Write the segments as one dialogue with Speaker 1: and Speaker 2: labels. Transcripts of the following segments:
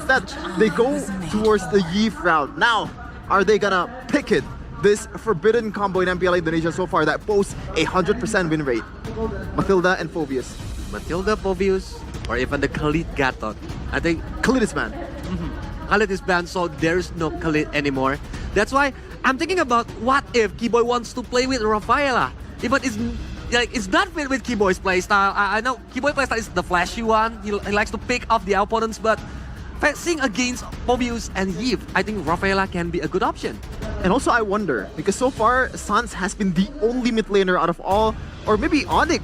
Speaker 1: Instead, they go towards the Yeef route. Now, are they gonna pick it? This forbidden combo in MPL Indonesia so far that boasts a 100% win rate. Matilda and Phobius.
Speaker 2: Matilda, Phobius, or even the Khalid Gatot. I think
Speaker 1: Khalid is banned.
Speaker 2: Khalid is banned, so there's no Khalid anymore. That's why I'm thinking about what if Keyboy wants to play with Rafaela. Even it's not fit with Keyboy's playstyle. I know Keyboy playstyle is the flashy one. He likes to pick off the opponents, but facing against Phobius and Yeef, I think Rafaela can be a good option.
Speaker 1: And also I wonder, because so far Sans has been the only mid laner out of all, or maybe ONIC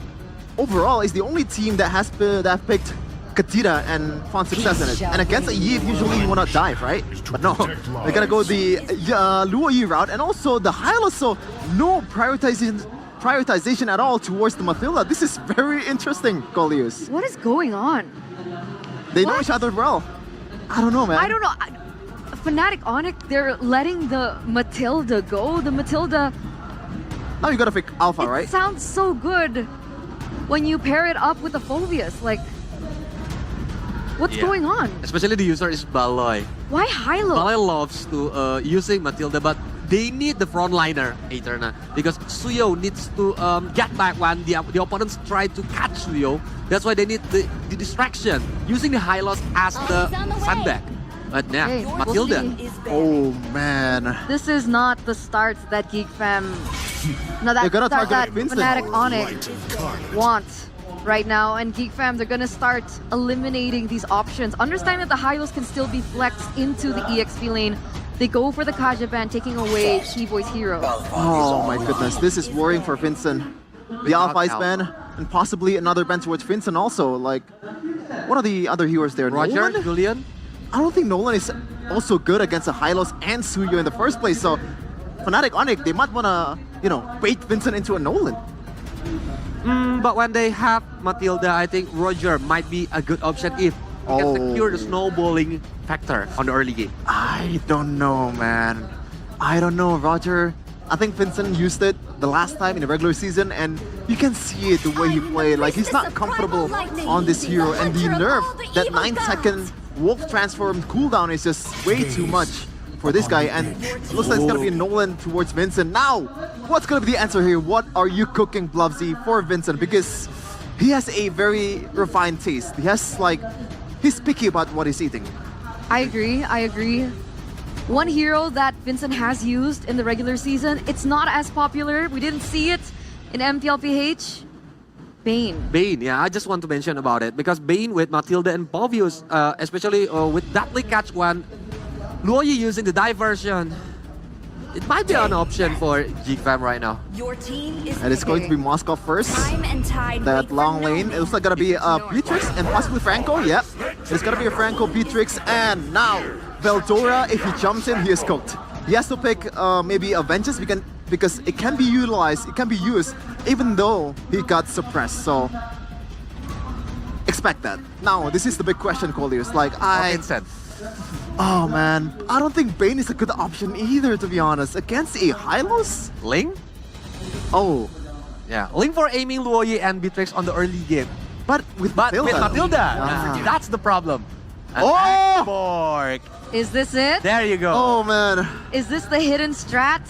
Speaker 1: overall is the only team that has picked Katira and found success in it. And against a Yeef, usually you wanna dive, right? But no, they're gonna go the Luo route, and also the Hylos, so no prioritization at all towards the Matilda. This is very interesting, Colius.
Speaker 3: What is going on?
Speaker 1: They know each other well. I don't know, man.
Speaker 3: I don't know. FNATIC ONIC, they're letting the Matilda go. The Matilda...
Speaker 1: Now you gotta pick Alpha, right?
Speaker 3: It sounds so good when you pair it up with the Phobius. Like, what's going on?
Speaker 2: Especially the user is Baloy.
Speaker 3: Why Hylo?
Speaker 2: Baloy loves to using Matilda, but they need the frontliner, Eterna, because Suyo needs to get back when the opponents try to catch Suyo. That's why they need the distraction, using the Hylos as the sandbag. But yeah,
Speaker 3: Okay,
Speaker 2: Matilda.
Speaker 1: Oh, man.
Speaker 3: This is not the start that GEEK fam... No,
Speaker 1: They're gonna
Speaker 3: that
Speaker 1: target Vincent.
Speaker 3: FNATIC ONIC wants right now. And GEEK fam, they're gonna start eliminating these options. Understand that the Hylos can still be flexed into the EXP lane. They go for the Kaja ban, taking away Keyboy's hero.
Speaker 1: Oh my goodness, this is worrying for Vincent. The Alpha is ban, and possibly another ban towards Vincent also. Like, what are the other heroes there?
Speaker 2: Roger,
Speaker 1: Nolan?
Speaker 2: Julian.
Speaker 1: I don't think Nolan is also good against the Hylos and Suyo in the first place, so FNATIC ONIC, they might wanna, you know, bait Vincent into a Nolan.
Speaker 2: But when they have Matilda, I think Roger might be a good option if he can secure the snowballing factor on the early game.
Speaker 1: I don't know, man. I don't know, Roger. I think Vincent used it the last time in the regular season, and you can see it the way he played. Like, he's not comfortable on this hero, and the nerf, that 9-second Wolf transform cooldown is just way too much for this guy, and it looks like it's gonna be a Nolan towards Vincent. Now, what's gonna be the answer here? What are you cooking, Blovsy, for Vincent? Because he has a very refined taste. He has, like, he's picky about what he's eating.
Speaker 3: I agree. One hero that Vincent has used in the regular season, it's not as popular. We didn't see it in MPLPH. Bane.
Speaker 2: Bane, yeah, I just want to mention about it because Bane with Matilda and Phobius, especially with Deadly Catch one, Luoyi using the diversion, it might be an option for GEEK fam right now.
Speaker 4: Your team is
Speaker 1: And it's going to be Moscow first.
Speaker 4: time and tide.
Speaker 1: That long lane, it looks like gonna be Beatrix and possibly Franco. Yep, it's gonna be a Franco, Beatrix, and now Veldora. If he jumps in, he is cooked. He has to pick maybe a Vengeance because it can be utilized, it can be used, even though he got suppressed. So expect that. Now, this is the big question, Colius. Like,
Speaker 2: Vincent.
Speaker 1: oh man, I don't think Bane is a good option either, to be honest. Against a Hylos?
Speaker 2: Ling?
Speaker 1: Oh,
Speaker 2: Yeah, Ling for aiming Luoyi and Beatrix on the early game.
Speaker 1: but with Matilda. Ah.
Speaker 2: That's the problem. And
Speaker 1: Oh!
Speaker 2: Borg.
Speaker 3: Is this it?
Speaker 2: There you go.
Speaker 1: Oh man.
Speaker 3: Is this the hidden strat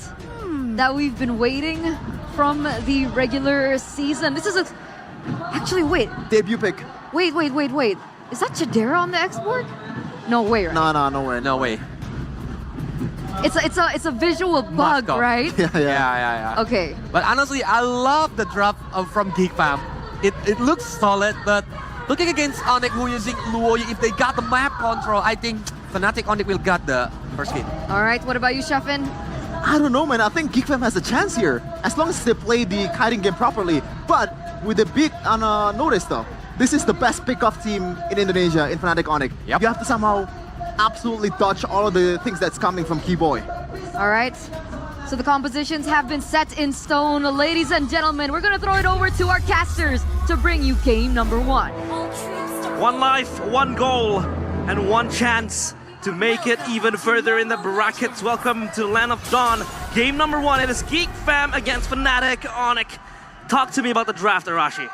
Speaker 3: that we've been waiting from the regular season? This is a... Actually, wait.
Speaker 1: Debut pick.
Speaker 3: Wait. Is that Chidera on the export? No way, right?
Speaker 1: No way.
Speaker 2: No way.
Speaker 3: It's a visual bug,
Speaker 2: Moscow.
Speaker 3: right?
Speaker 2: Yeah.
Speaker 3: Okay.
Speaker 2: But honestly, I love the drop from GEEK fam. It looks solid, but looking against ONIC who using Luoyi, if they got the map control, I think FNATIC ONIC will get the first game.
Speaker 3: All right, what about you, Sheffin?
Speaker 1: I don't know, man. I think GEEK fam has a chance here, as long as they play the kiting game properly. But with a big notice though, this is the best pickoff team in Indonesia in FNATIC ONIC.
Speaker 2: Yep.
Speaker 1: You have to somehow absolutely dodge all of the things that's coming from Keyboy.
Speaker 3: All right. So the compositions have been set in stone. Ladies and gentlemen, we're going to throw it over to our casters to bring you game number one.
Speaker 5: One life, one goal, and one chance to make it even further in the brackets. Welcome to Land of Dawn. Game number one, it is GEEK fam against FNATIC ONIC. Talk to me about the draft, Arashi.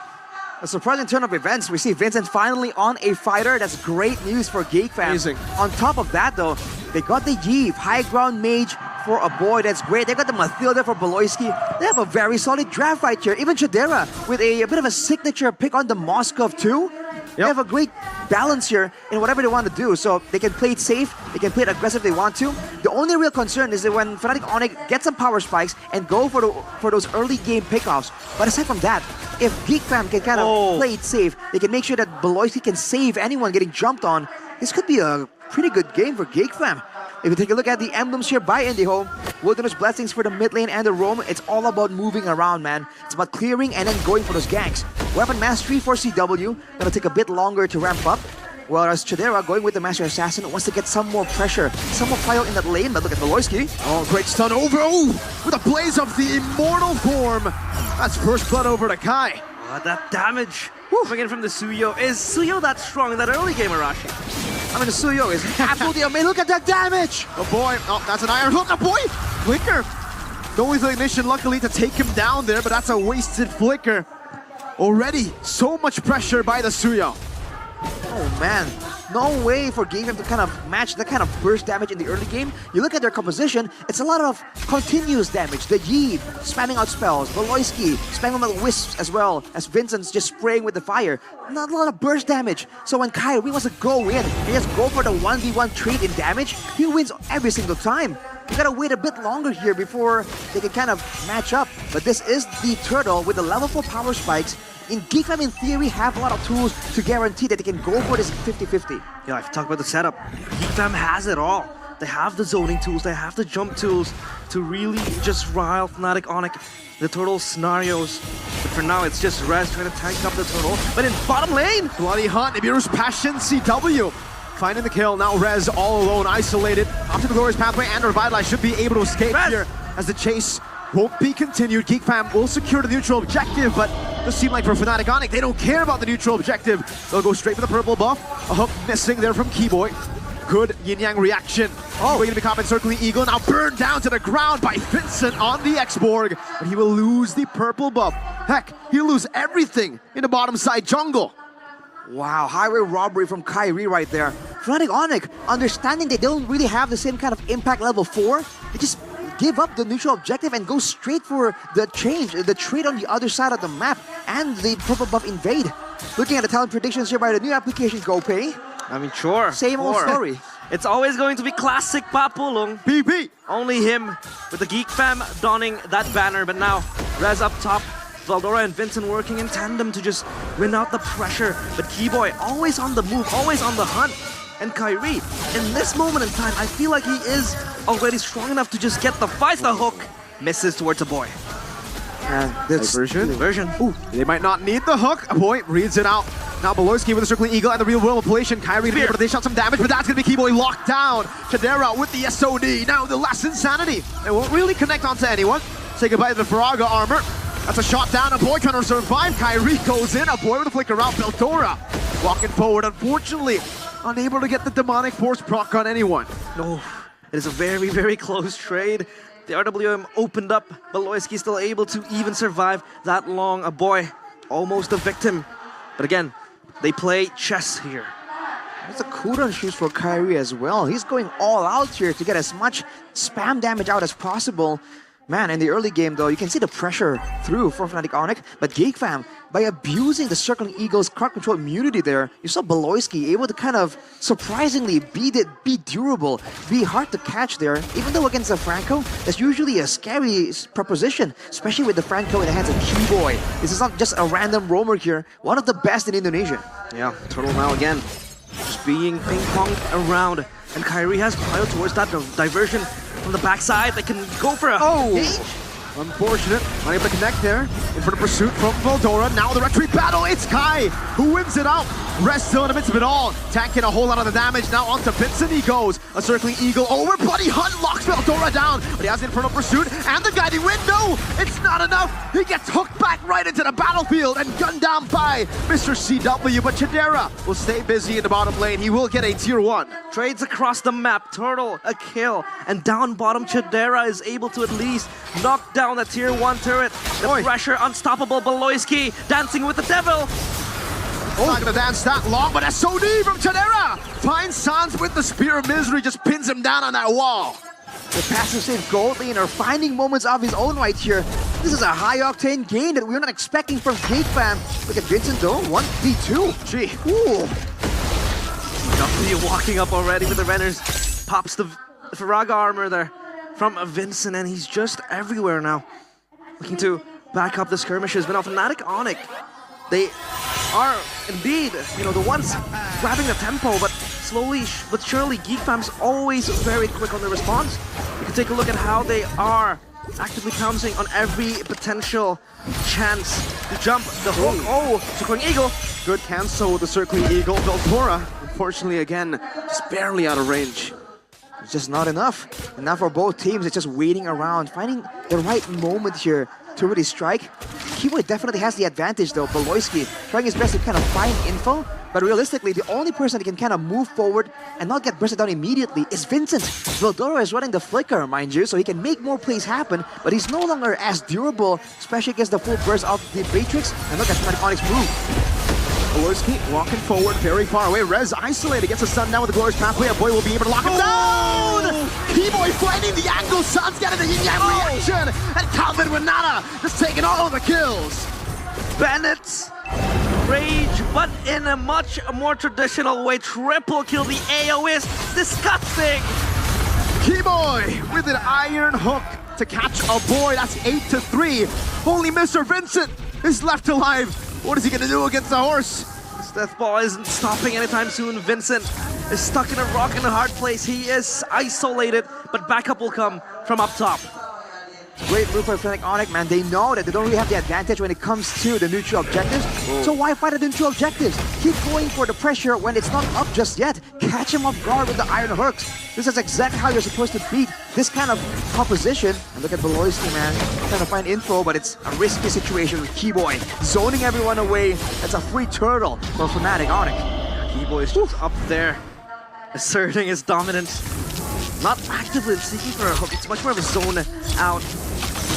Speaker 4: A surprising turn of events. We see Vincent finally on a fighter. That's great news for GEEK fans.
Speaker 1: Amazing.
Speaker 4: On top of that, though, they got the Yves, high ground mage for a boy. That's great. They got the Mathilda for Beloyski. They have a very solid draft right here. Even Chadera with a bit of a signature pick on the Moskov too. They have a great balance here in whatever they want to do. So they can play it safe, they can play it aggressive if they want to. The only real concern is that when FNATIC ONIC get some power spikes and go for those early game pickoffs. But aside from that, if GEEK fam can kind of play it safe, they can make sure that Beloyski can save anyone getting jumped on. This could be a pretty good game for GEEK fam. If you take a look at the emblems here by Indiho, Wilderness Blessings for the mid lane and the roam, it's all about moving around, man. It's about clearing and then going for those ganks. Weapon Mastery for CW, gonna take a bit longer to ramp up. Whereas Chadera going with the Master Assassin wants to get some more pressure, some more fire in that lane, but look at Beloyski.
Speaker 1: Oh, great stun over. Oh, with a blaze of the immortal form. That's first blood over to Kai.
Speaker 5: That damage coming in from the Suyo. Is Suyo that strong in that early game, Arashi?
Speaker 4: I mean, the Suyo is absolutely amazing. Look at that damage!
Speaker 1: Oh boy, oh, that's an iron hook. Oh boy, flicker. Don't use the ignition, luckily, to take him down there, but that's a wasted flicker. Already, so much pressure by the Suyo.
Speaker 4: Oh man, no way for GEEK to kind of match that kind of burst damage in the early game. You look at their composition, it's a lot of continuous damage. The Yves spamming out spells, Beloyski spamming out wisps as well, as Vincent's just spraying with the fire. Not a lot of burst damage. So when Kyrie wants to go in and just go for the 1v1 trade in damage, he wins every single time. You gotta wait a bit longer here before they can kind of match up. But this is the Turtle with the level 4 power spikes. In GEEK fam, in theory, have a lot of tools to guarantee that they can go for this 50-50.
Speaker 5: Yeah, I've talked about the setup. GEEK fam has it all. They have the zoning tools, they have the jump tools to really just rile FNATIC ONIC, the Turtle scenarios. But for now, it's just Rez trying to tank up the Turtle. But in bottom lane,
Speaker 1: Bloody Hunt, Nibiru's Passion, CW. Finding the kill, now Rez all alone, isolated. Up to the glorious pathway, and Revitalize should be able to escape here as the chase won't be continued. GEEK fam will secure the neutral objective, but it does seem like for FNATIC ONIC, they don't care about the neutral objective. They'll go straight for the purple buff. A hook missing there from Keyboy. Good yin-yang reaction. Oh, we're gonna be caught in Circling Eagle, now burned down to the ground by Vincent on the X-Borg, but he will lose the purple buff. Heck, he'll lose everything in the bottom side jungle.
Speaker 4: Wow, highway robbery from Kyrie right there. FNATIC ONIC, understanding they don't really have the same kind of impact level 4, they just give up the neutral objective and go straight for the change, the trade on the other side of the map, and the purple buff invade. Looking at the talent predictions here by the new application GoPay.
Speaker 5: I mean, sure.
Speaker 4: Same old story.
Speaker 5: It's always going to be classic Papulong.
Speaker 1: PP.
Speaker 5: Only him with the GEEK fam donning that banner, but now Rez up top. Valdora and Vincent working in tandem to just win out the pressure. But Keyboy always on the move, always on the hunt. And Kyrie, in this moment in time, I feel like he is already strong enough to just get the fight. The hook misses towards a boy.
Speaker 1: Diversion. Ooh, they might not need the hook. A boy reads it out. Now Beloyski with the Circling Eagle and the real world manipulation. Kyrie to be able to dish out some damage, but that's going to be Keyboy locked down. Chadera with the SOD. Now the last insanity. It won't really connect onto anyone. Say goodbye to the Faraga armor. That's a shot down. A boy trying to survive. Kyrie goes in. A boy with a flicker out. Beltora walking forward. Unfortunately, unable to get the demonic force proc on anyone.
Speaker 5: No, it is a very, very close trade. The RWM opened up. Beloyski still able to even survive that long. A boy almost a victim. But again, they play chess here.
Speaker 4: There's a cooldown shoes for Kyrie as well. He's going all out here to get as much spam damage out as possible. Man, in the early game though, you can see the pressure through for FNATIC ONIC, but GEEK fam, by abusing the Circling Eagle's crowd control immunity there, you saw Beloyski able to kind of surprisingly be durable, be hard to catch there. Even though against a Franco, that's usually a scary proposition, especially with the Franco in the hands of Keyboy. This is not just a random roamer here, one of the best in Indonesia.
Speaker 5: Yeah, Turtle now again, just being ping-ponged around, and Kyrie has piled towards that diversion. From the backside, they can go for a
Speaker 1: Unfortunate, not able to connect there. In front of pursuit from Valdora. Now the retreat battle, it's Kai who wins it out. Rest still in the midst of it all. Tanking a whole lot of the damage. Now onto Vincent he goes. A Circling Eagle over. Bloody Hunt locks Valdora down. But he has the Infernal Pursuit and the guiding wind. No, it's not enough. He gets hooked back right into the battlefield and gunned down by Mr. CW. But Chadera will stay busy in the bottom lane. He will get a tier 1.
Speaker 5: Trades across the map. Turtle, a kill. And down bottom, Chadera is able to at least knock down down that tier 1 turret. The pressure, unstoppable. Baloyski dancing with the devil.
Speaker 1: Not gonna dance that long, but SOD from Chadera finds Sans with the Spear of Misery, just pins him down on that wall.
Speaker 4: The passive save gold laner finding moments of his own right here. This is a high-octane game that we're not expecting from GEEK fam. Look at Vincent though, 1v2.
Speaker 1: Gee.
Speaker 4: Ooh.
Speaker 5: W walking up already with the Renners. Pops the Faraga armor there from Vincent, and he's just everywhere now. Looking to back up the skirmishes, but now FNATIC ONIC, they are indeed, the ones grabbing the tempo, but slowly but surely, GEEK fam's always very quick on the response. You can take a look at how they are actively pouncing on every potential chance to jump the hook. Oh, Circling Eagle.
Speaker 1: Good cancel with the Circling Eagle. Veltora, unfortunately, again, just barely out of range.
Speaker 4: It's just not enough. And now for both teams, it's just waiting around, finding the right moment here to really strike. Keyboy definitely has the advantage though. Baloyski trying his best to kind of find info, but realistically, the only person that can kind of move forward and not get bursted down immediately is Vincent. Veldora is running the flicker, mind you, so he can make more plays happen, but he's no longer as durable, especially against the full burst of the Matrix. And look at FNATIC ONIC's move.
Speaker 1: Baloyski walking forward, very far away. Rez isolated, gets a stun down with the Glorious Pathway. A boy will be able to lock him down! Keyboy finding the angle, Sans getting the yin-yang reaction! And Calvin Renata just taking all of the kills!
Speaker 5: Bandits rage, but in a much more traditional way. Triple kill, the AO is disgusting!
Speaker 1: Keyboy with an iron hook to catch a boy. That's 8-3. Only Mr. Vincent is left alive. What is he gonna do against the horse?
Speaker 5: This death ball isn't stopping anytime soon. Vincent is stuck in a rock in a hard place. He is isolated, but backup will come from up top.
Speaker 4: Great move for FNATIC ONIC, man. They know that they don't really have the advantage when it comes to the neutral objectives. So why fight at the neutral objectives? Keep going for the pressure when it's not up just yet. Catch him off guard with the iron hooks. This is exactly how you're supposed to beat this kind of composition. And look at Baloyski, man. Trying to find info, but it's a risky situation with Keyboy. Zoning everyone away. That's a free turtle for FNATIC ONIC.
Speaker 5: Keyboy is just up there, asserting his dominance. Not actively seeking for a hook. It's much more of a zone out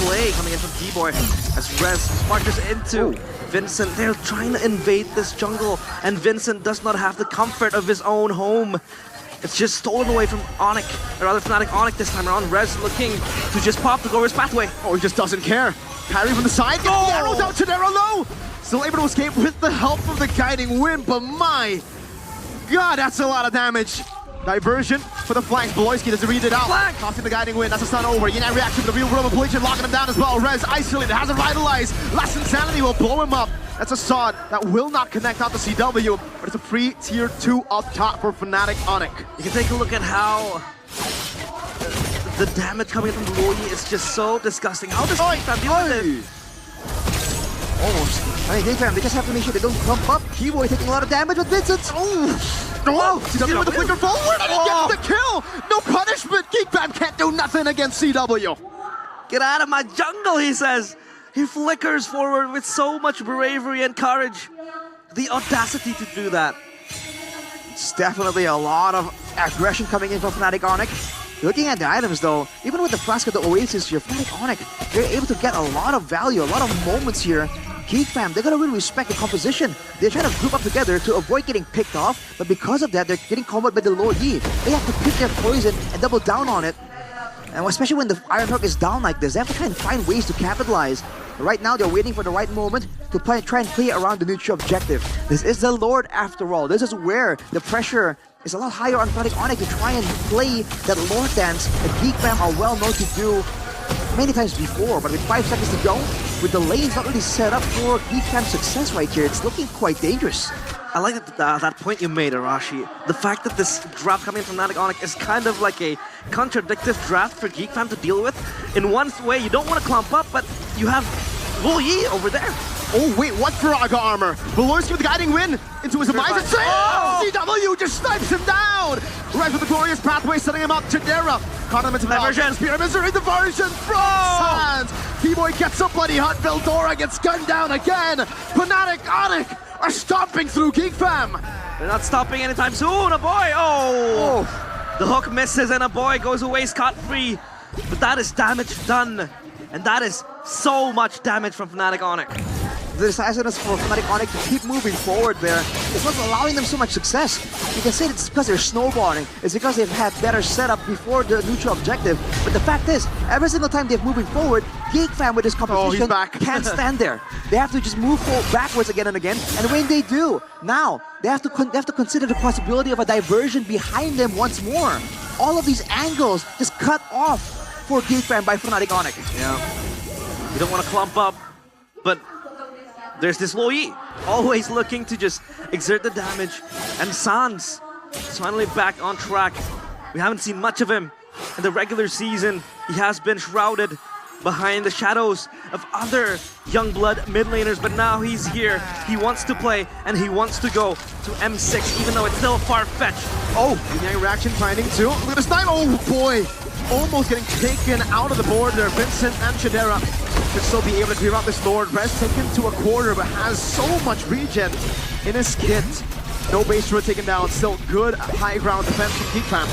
Speaker 5: play coming in from Keyboy as Rez sparkers into Vincent. They're trying to invade this jungle, and Vincent does not have the comfort of his own home. It's just stolen away from ONIC, or rather FNATIC ONIC this time around. Rez looking to just pop the Glorious Pathway.
Speaker 1: Oh, he just doesn't care. Parry from the side, gets the arrows out, Chadera low! Still able to escape with the help of the Guiding Wind, but my God, that's a lot of damage. Diversion for the flanks. Baloyski doesn't read it out. Tossing the Guiding Wind. That's a stun over. Yin-yang reaction with the real world manipulation, locking him down as well. Rez isolated, has a vitalize. Last Insanity will blow him up. That's a sod that will not connect out the CW, but it's a free tier 2 up top for FNATIC ONIC.
Speaker 5: You can take a look at how the damage coming from Loyi is just so disgusting. How does GEEK fam deal with it?
Speaker 4: Almost. I mean, GEEK fam, they just have to make sure they don't clump up. Keyboy taking a lot of damage with Vincent.
Speaker 1: Oh, CW with the flicker forward and he gets the kill! No punishment! GEEK fam can't do nothing against CW!
Speaker 5: Get out of my jungle, he says. He flickers forward with so much bravery and courage. The audacity to do that.
Speaker 4: It's definitely a lot of aggression coming in from FNATIC ONIC. Looking at the items though, even with the Flask of the Oasis here, FNATIC ONIC, they're able to get a lot of value, a lot of moments here. GEEK fam, they're gonna really respect the composition. They're trying to group up together to avoid getting picked off, but because of that, they're getting comboed by the low E. They have to pick their poison and double down on it. And especially when the Iron Hook is down like this, they have to try and find ways to capitalize. Right now, they're waiting for the right moment to try and play around the neutral objective. This is the Lord after all. This is where the pressure is a lot higher on FNATIC ONIC to try and play that Lord dance that GEEK fam are well known to do many times before. But with 5 seconds to go, with the lanes not really set up for GEEK fam's success right here, it's looking quite dangerous.
Speaker 5: I like that point you made, Arashi. The fact that this draft coming from FNATIC ONIC is kind of like a contradictive draft for GEEK fam to deal with. In one way, you don't want to clump up, but you have Yi over there.
Speaker 1: Oh wait, what Faraga armor? Baloyski with the Guiding Wind into his demise and CW just snipes him down! Right with the Glorious Pathway, setting him up. Chadera caught him into diversion. Spear of Misery, diversion from Sans. Keyboy gets a bloody hunt. Veldora gets gunned down again. FNATIC ONIC are stomping through GEEK fam.
Speaker 5: They're not stopping anytime soon. A boy, the hook misses and a boy goes away scot-free. But that is damage done. And that is so much damage from FNATIC ONIC.
Speaker 4: The decisiveness for FNATIC ONIC to keep moving forward there is what's allowing them so much success. You can say it's because they're snowballing. It's because they've had better setup before the neutral objective. But the fact is, every single time they're moving forward, GEEK fam with this competition can't stand there. They have to just move backwards again and again. And when they do, now they have to consider the possibility of a diversion behind them once more. All of these angles just cut off for GEEK fam by FNATIC ONIC.
Speaker 5: Yeah. You don't want to clump up, but there's this Loi, always looking to just exert the damage. And Sans is finally back on track. We haven't seen much of him in the regular season. He has been shrouded behind the shadows of other young blood mid laners, but now he's here. He wants to play and he wants to go to M6, even though it's still far-fetched.
Speaker 1: Oh, Yang reaction finding too. Look at this time. Oh boy, almost getting taken out of the board there. Vincent and Shadera should still be able to clear out this Lord. Rez taken to a quarter, but has so much regen in his kit. No base turret taken down. Still good high ground defense from GEEK fam.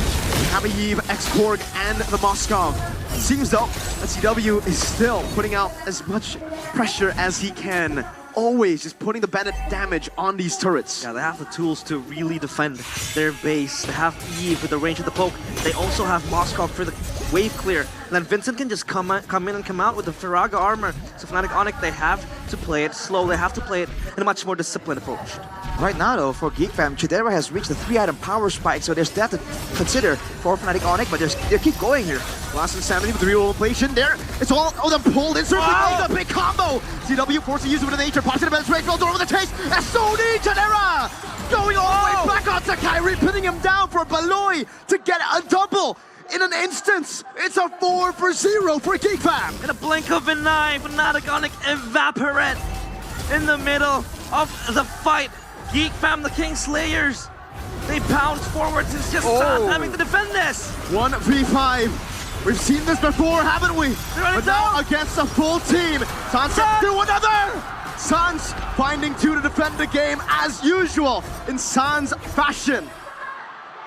Speaker 1: Habiyev, X-Korg, and the Moskov. Seems though that CW is still putting out as much pressure as he can. Always just putting the bandit damage on these turrets.
Speaker 5: Yeah, they have the tools to really defend their base. They have Eve with the range of the poke. They also have Moskov for the wave clear. And then Vincent can just come in and come out with the Firaga armor. So FNATIC ONIC, they have to play it slow. They have to play it in a much more disciplined approach.
Speaker 4: Right now, though, for GEEK fam, Chidera has reached the 3-item power spike, so there's that to consider for FNATIC ONIC, but they keep going here.
Speaker 1: Last Insanity with the real inflation there. It's all them pulled in. Wow. The big combo. CW forced to use it with the nature. Pops in the bench, break, door with the chase. SOD Chidera going all the way back onto Kyrie, pinning him down for Baloy to get a double. In an instance, it's a 4-for-0 for GEEK fam.
Speaker 5: In a blink of an eye, FNATIC ONIC evaporate in the middle of the fight. GEEK fam, the King Slayers, they bounce forwards. It's just having to defend this.
Speaker 1: 1v5. We've seen this before, haven't we? But now against a full team. Sans do another. Sans finding two to defend the game as usual in Sans fashion.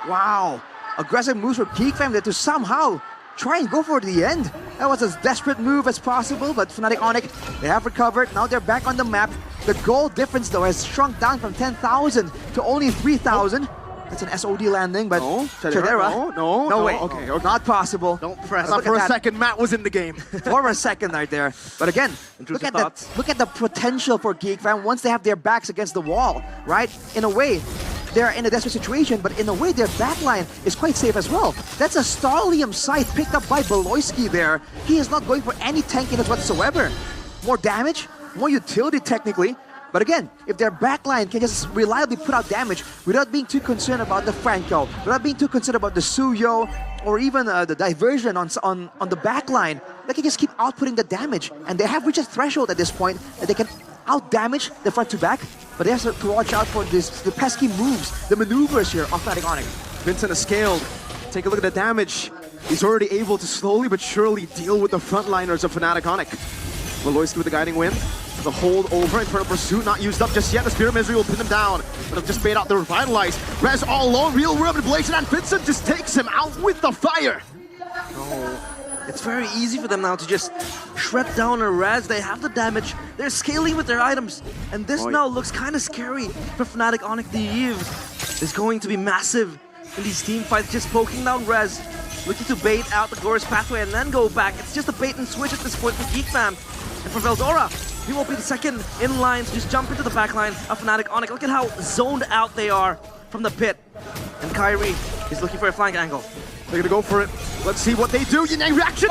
Speaker 4: Wow. Aggressive moves for GEEK fam there to somehow try and go for the end. That was as desperate move as possible, but FNATIC ONIC, they have recovered. Now they're back on the map. The goal difference, though, has shrunk down from 10,000 to only 3,000. That's an SOD landing, but Chidera. No way.
Speaker 1: Okay.
Speaker 4: Not possible.
Speaker 1: Don't press. For a second, Matt was in the game.
Speaker 4: For a second right there. But again, look at the potential for GEEK fam once they have their backs against the wall, right? In a way, they're in a desperate situation, but in a way, their backline is quite safe as well. That's a Starlium scythe picked up by Baloyski there. He is not going for any tankiness whatsoever. More damage, more utility technically. But again, if their backline can just reliably put out damage without being too concerned about the Franco, without being too concerned about the Suyo, or even the diversion on the backline, they can just keep outputting the damage. And they have reached a threshold at this point that they can out-damage the front to back, but they have to watch out for the pesky moves, the maneuvers here of FNATIC ONIC.
Speaker 1: Vincent is scaled. Take a look at the damage. He's already able to slowly but surely deal with the frontliners of FNATIC ONIC. Maloyski with the guiding wind. The hold over, Infernal Pursuit not used up just yet. The Spear of Misery will pin them down, but it'll just bait out the Revitalize. Rez all alone, real world manipulation, and Vincent just takes him out with the fire.
Speaker 5: It's very easy for them now to just shred down a Rez. They have the damage. They're scaling with their items. And this now looks kind of scary for FNATIC ONIC. The Eve is going to be massive in these team fights. Just poking down Rez, looking to bait out the Glorious Pathway and then go back. It's just a bait and switch at this point for GEEK fam. And for Veldora, he will be the second in line to just jump into the backline of FNATIC ONIC. Look at how zoned out they are from the pit. And Kyrie is looking for a flank angle.
Speaker 1: They're gonna go for it. Let's see what they do. Yang reaction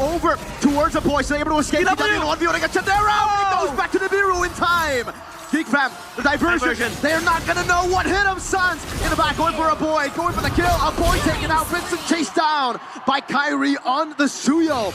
Speaker 1: over towards the boys. They're able to escape. He goes back to the Nibiru in time. GEEK fam, the diversion. They're not gonna know what hit him. Sans in the back, going for a boy, going for the kill. A boy taken out. Vincent chased down by Kyrie on the Suyo.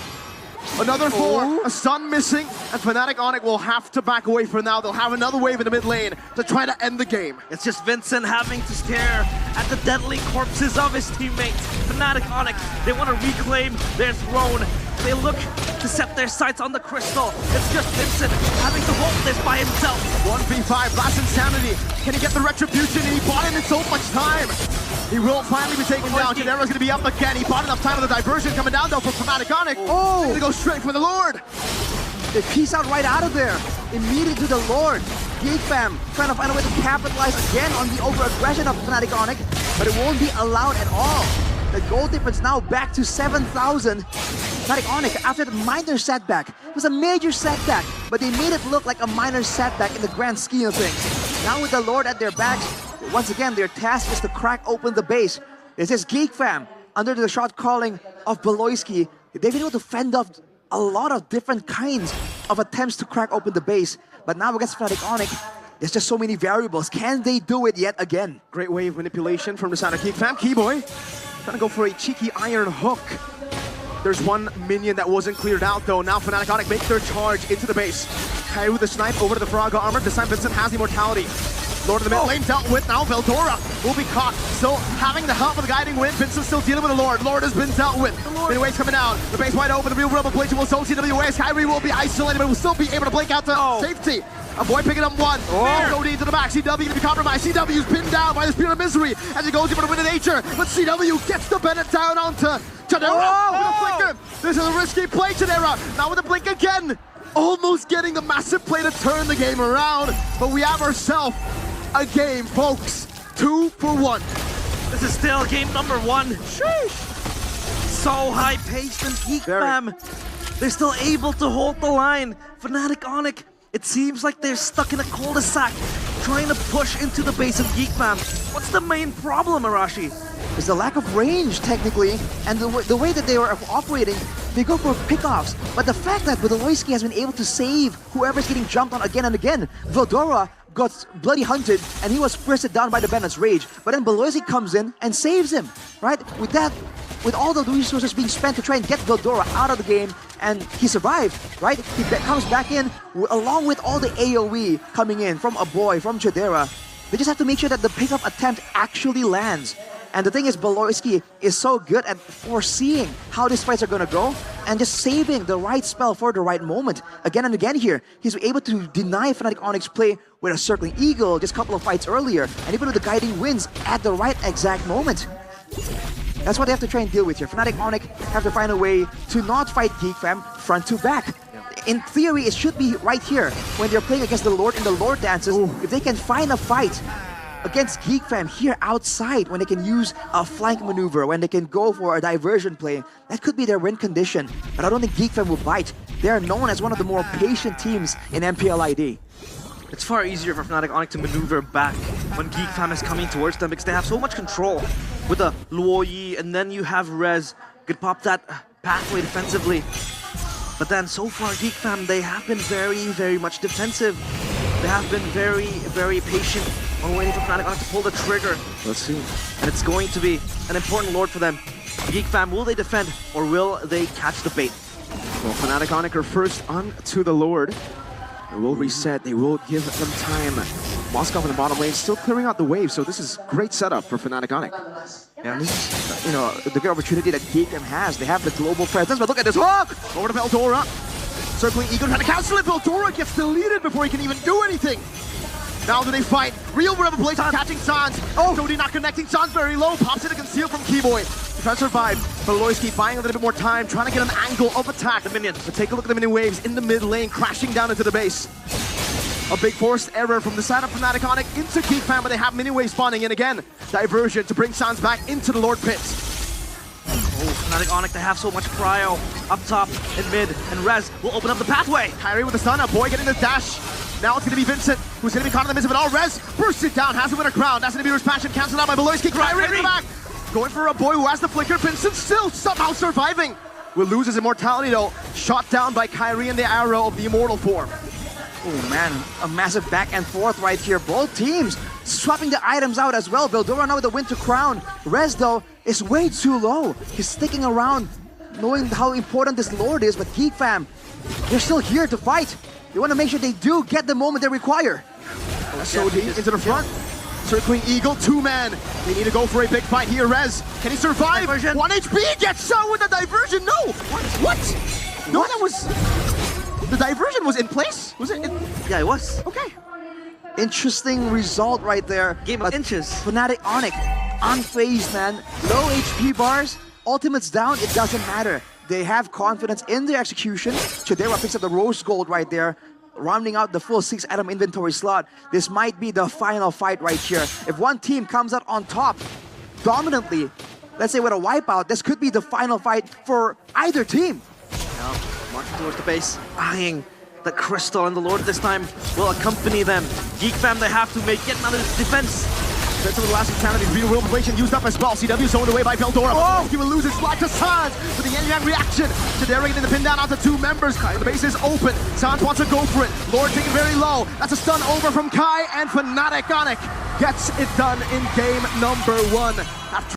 Speaker 1: Another 4, a stun missing, and FNATIC ONIC will have to back away for now. They'll have another wave in the mid lane to try to end the game.
Speaker 5: It's just Vincent having to stare at the deadly corpses of his teammates. FNATIC ONIC, they want to reclaim their throne. They look to set their sights on the crystal. It's just Vincent having to hold this by himself.
Speaker 1: 1v5, last Insanity. Can he get the retribution? He bought it in so much time. He will finally be taken down. Chidera's going to be up again. He bought enough time with the diversion coming down though for FNATIC ONIC.
Speaker 4: Oh!
Speaker 1: Going to go straight for the Lord.
Speaker 4: They peace out right out of there. Immediately to the Lord. GEEK fam trying to find a way to capitalize again on the over-aggression of FNATIC ONIC, but it won't be allowed at all. The goal difference now back to 7,000. FNATIC ONIC, after the minor setback, it was a major setback, but they made it look like a minor setback in the grand scheme of things. Now with the Lord at their backs, once again, their task is to crack open the base. This is GEEK fam, under the shot calling of Beloyski. They've been able to fend off a lot of different kinds of attempts to crack open the base. But now against FNATIC ONIC, there's just so many variables. Can they do it yet again?
Speaker 1: Great wave manipulation from the side of GEEK fam. Keyboy trying to go for a cheeky iron hook. There's one minion that wasn't cleared out though. Now FNATIC ONIC make their charge into the base. Kai with the snipe over to the Faraga armor. This time Vincent has the immortality. Lord of the mid lane dealt with. Now Veldora will be caught. Still having the help of the guiding wind. Vincent still dealing with the Lord. Lord has been dealt with. Anyways, coming down. The base wide open. The real rebel blade will so CWS. Kyrie will be isolated, but will still be able to blink out to safety. A boy picking up one. So to the back. CW going to be compromised. CW's pinned down by the Spirit of Misery as he goes in for the wind of nature. But CW gets the Bennett down onto Chidera with a flicker. This is a risky play, Chidera. Now with a blink again. Almost getting the massive play to turn the game around. But we have ourselves a game, folks. 2 for 1.
Speaker 5: This is still game number 1. Sheesh. So high-paced and GEEK fam. They're still able to hold the line. FNATIC ONIC, it seems like they're stuck in a cul-de-sac, trying to push into the base of GEEK fam. What's the main problem, Arashi?
Speaker 4: It's the lack of range, technically, and the way that they were operating, they go for pickoffs. But the fact that Beloyski has been able to save whoever's getting jumped on again and again, Veldora got bloody hunted, and he was fristed down by the Bennett's rage. But then Beloyski comes in and saves him, right? With that, with all the resources being spent to try and get Veldora out of the game, and he survived, right? He comes back in, along with all the AoE coming in from a boy, from Chidera. They just have to make sure that the pickup attempt actually lands. And the thing is, Beloyski is so good at foreseeing how these fights are going to go and just saving the right spell for the right moment. Again and again here, he's able to deny FNATIC ONIC's play with a Circling Eagle just a couple of fights earlier, and even with the Guiding Winds at the right exact moment. That's what they have to try and deal with here. FNATIC ONIC have to find a way to not fight GEEK fam front to back. In theory, it should be right here when they're playing against the Lord in the Lord dances. If they can find a fight against GEEK fam here outside, when they can use a flank maneuver, when they can go for a diversion play, that could be their win condition. But I don't think GEEK fam will bite. They are known as one of the more patient teams in MPL ID.
Speaker 5: It's far easier for FNATIC ONIC to maneuver back when GEEK fam is coming towards them because they have so much control with the Luoyi, and then you have Rez. Could pop that pathway defensively. But then so far, GEEK fam, they have been very, very much defensive. They have been very, very patient on waiting for FNATIC ONIC to pull the trigger.
Speaker 1: Let's see.
Speaker 5: And it's going to be an important Lord for them. GEEK fam, will they defend or will they catch the bait?
Speaker 1: Well, FNATIC ONIC are first on to the Lord. They will reset. They will give them time. Moskov in the bottom lane still clearing out the wave, so this is great setup for FNATIC ONIC.
Speaker 4: Yeah, this is, you know, the good opportunity that GEEK fam has. They have the global presence, but look at this hook!
Speaker 1: Over to Veldora. Circling Eagle trying to cancel it. Veldora gets deleted before he can even do anything. Now do they fight? Real Rebel Blade catching Sans. Cody not connecting. Sans very low. Pops it to conceal from Keyboy. Trying to survive. Beloyski buying a little bit more time. Trying to get an angle of attack. The minions. But take a look at the minion waves in the mid lane. Crashing down into the base. A big forced error from the side of FNATIC ONIC into GEEK fam, but they have minion waves spawning in again. Diversion to bring Sans back into the Lord pits.
Speaker 5: Oh, FNATIC ONIC, they have so much prio up top and mid, and Rez will open up the pathway.
Speaker 1: Kyrie with the stun. A boy getting the dash. Now it's going to be Vincent, who's going to be caught in the midst of it all. Rez bursts it down, has to win a crown. That's going to be his passion, cancelled out by Beloyski. Kyrie in the back. Going for a boy who has the flicker. Vincent still somehow surviving. Will lose his immortality though. Shot down by Kyrie in the arrow of the immortal form.
Speaker 4: Oh man, a massive back and forth right here. Both teams swapping the items out as well. Veldora now with the Winter Crown. Rez though is way too low. He's sticking around knowing how important this Lord is, but GEEK fam, they're still here to fight. They want to make sure they do get the moment they require.
Speaker 1: So deep into the front. Circling Eagle, 2-man. They need to go for a big fight here. Rez, can he survive?
Speaker 5: Diversion.
Speaker 1: 1 HP gets shot with a diversion. No! What? No, that was... The diversion was in place? Was it?
Speaker 5: Yeah, it was.
Speaker 1: Okay.
Speaker 4: Interesting result right there.
Speaker 5: Game of inches.
Speaker 4: FNATIC ONIC unfazed, man. Low HP bars, ultimates down, it doesn't matter. They have confidence in their execution. Chidera picks up the rose gold right there, rounding out the full 6-item inventory slot. This might be the final fight right here. If one team comes out on top dominantly, let's say with a wipeout, this could be the final fight for either team.
Speaker 5: Now, marching towards the base, eyeing the crystal, and the Lord this time will accompany them. GEEK fam, they have to make yet another defense.
Speaker 1: That's the last fatality. Real will probation used up as well. CW zoned away by Veldora. Oh! He will lose his slot to Sans with the Yang reaction. Chidera getting the pin down onto 2 members. The base is open. Sans wants to go for it. Lord taking very low. That's a stun over from Kai, and FNATIC ONIC gets it done in game number 1. After